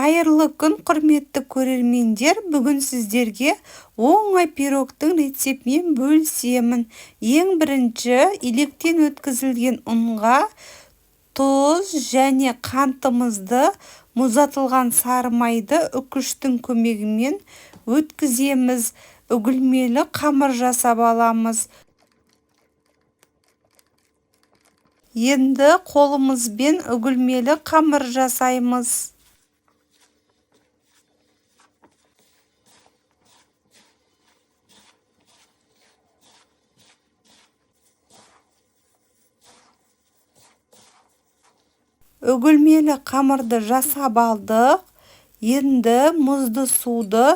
Қайырлы күн, құрметті көрермендер. Бүгін сіздерге оңай пирогтың рецептімен бөлісемін. Ең бірінші, електен өткізілген ұнға тұз және қантымызды, мұздатылған сары майды үккіштің көмегімен өткіземіз. Үгілмелі қамыр жасап аламыз. Енді қолымызбен үгілмелі қамыр жасаймыз. Үгілмелі қамырды жасап алдық. Енді мұзды суды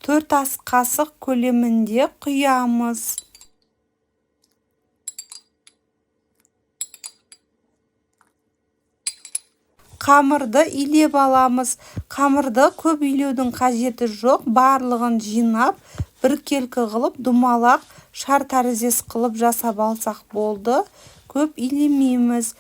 4 ас қасық көлемінде құямыз. Қамырды илеп аламыз. Қамырды көп илеудің қажеті жоқ. Барлығын жинап, біркелкі қылып, думалақ шар тәріздес қылып жасап алсақ болды. Көп илемейміз.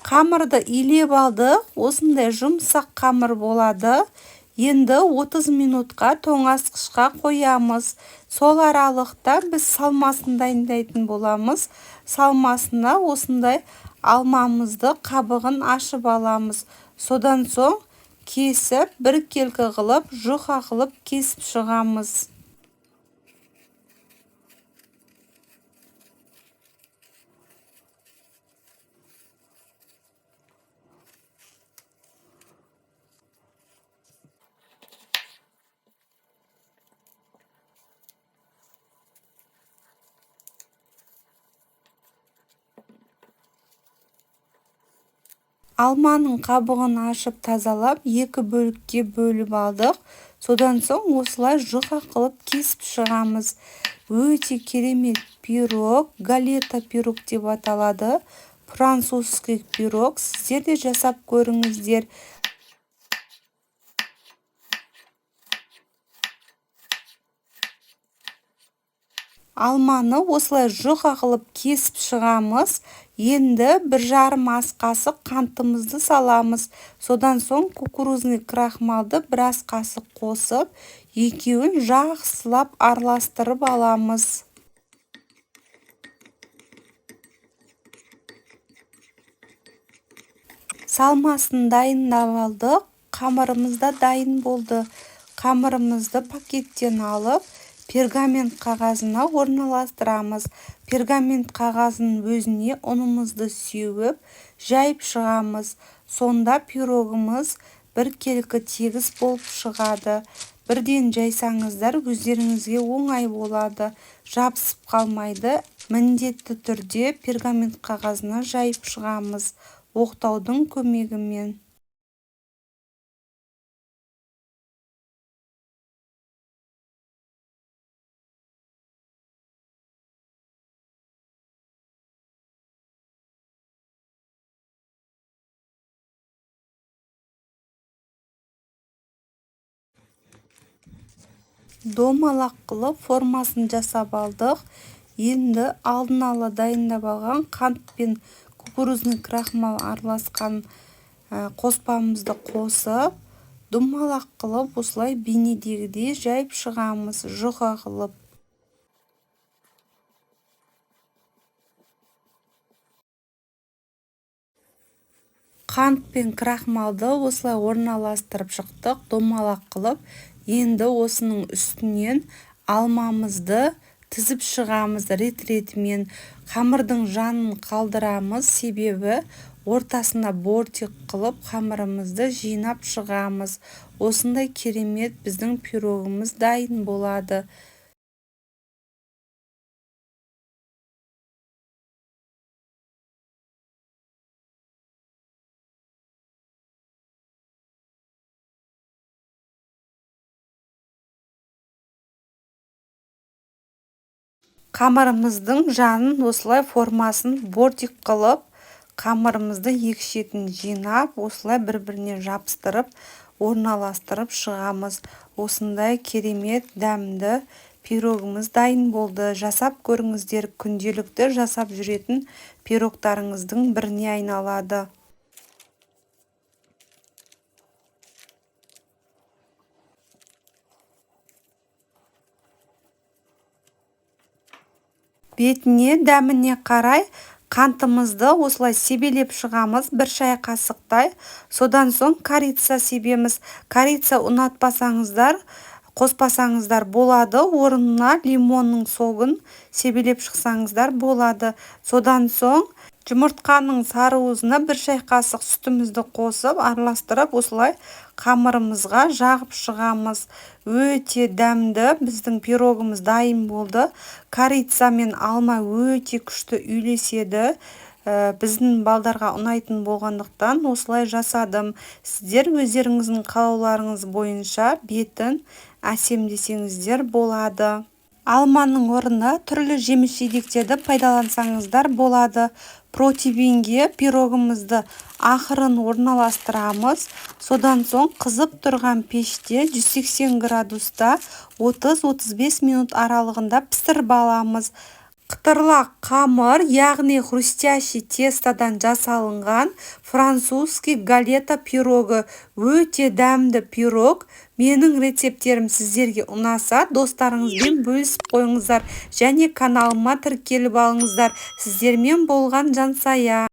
Қамырды илеп алдық. Осындай жұмсақ қамыр болады. Енді 30 минутқа тоңазытқышқа қоямыз. Сол аралықта біз салмасын дайындайтын боламыз. Салмасына осындай алмамызды қабығын ашып аламыз. Содан соң кесіп, біркелкі қылып, жұқа қылып кесіп шығамыз. Алманың қабығын ашып тазалап, 2 бөлікке бөліп алдық. Содан соң осылай жұқа қылып кесіп шығамыз. Өте керемет пирог, галета пирог деп аталады. Французский пирог. Сіздер де жасап көріңіздер. Алманы осылай жұқа қылып кесіп шығамыз. Енді 1,5 ас қасық қантымызды саламыз. Содан соң кукурузный крахмалды 1 ас қасық қосып, екеуін жақсылап араластырып аламыз. Салмасын дайындап алдық. Қамырымыз да дайын болды. Қамырымызды пакеттен алып, пергамент қағазына орналастырамыз. Пергамент қағазының өзіне ұнымызды сеуіп, жайып шығамыз. Сонда пирогымыз біркелкі тегіс болып шығады. Бірден жайсаңыздар, өздеріңізге оңай болады. Жабысып қалмайды. Міндетті түрде пергамент қағазына жайып шығамыз. Оқтаудың көмегімен. Домалақ қылып формасын жасап алдық. Енді алдын ала дайындап алған қант пен кукурузный крахмал араласқан қоспамызды қосып, домалақ қылып осылай бейнедегідей жайып шығамыз, жұқа қылып. Қант пен крахмалды осылай орналастырып шықтық, домалақ қылып. Енді осының үстінен алмамызды тізіп шығамыз рет-ретімен. Қамырдың жанын қалдырамыз, себебі ортасына бортик қылып қамырымызды жинап шығамыз. Осындай керемет біздің пирогымыз дайын болады. Қамырымыздың жанын осылай формасын бортик қылып қамырымызды екі шетін жинап, осылай бір-біріне жабыстырып, орналастырып шығамыз. Осындай керемет дәмді пирогымыз дайын болды. Жасап көріңіздер, күнделікті жасап жүретін пирогтарыңыздың біріне айналады. Бетіне, дәміне қарай қантымызды осылай себелеп шығамыз, бір шай қасықтай. Содан соң корица себеміз. Корица ұнатпасаңыздар, қоспасаңыздар болады. Орнына лимонның согын себелеп шықсаңыздар болады. Содан соң жұмыртқаның сарыуызына бір шай қасық сүтімізді қосып, араластырып, осылай қамырымызға жағып шығамыз. Өте дәмді біздің пирогымыз дайын болды. Корица мен алма өте күшті үйлеседі. Біздің балдарға ұнайтын болғандықтан осылай жасадым. Сіздер өздеріңіздің қалауларыңыз бойынша бетін әсемдесеңіздер болады. Алманың орнына түрлі жеміс-жидектерді пайдалансаңыздар болады. Противенге пирогымызды ақырын орналастырамыз. Содан соң қызып тұрған пеште 180 градуста 30-35 минут аралығында пісіріп аламыз. Қытырлақ қамыр, яғни хрустящий тестодан жасалынған французский галета пирогы өте дәмді пирог. Менің рецептерім сіздерге ұнаса, достарыңызбен бөлісіп қойыңыздар және каналыма тіркеліп алыңыздар. Сіздермен болған Жансая.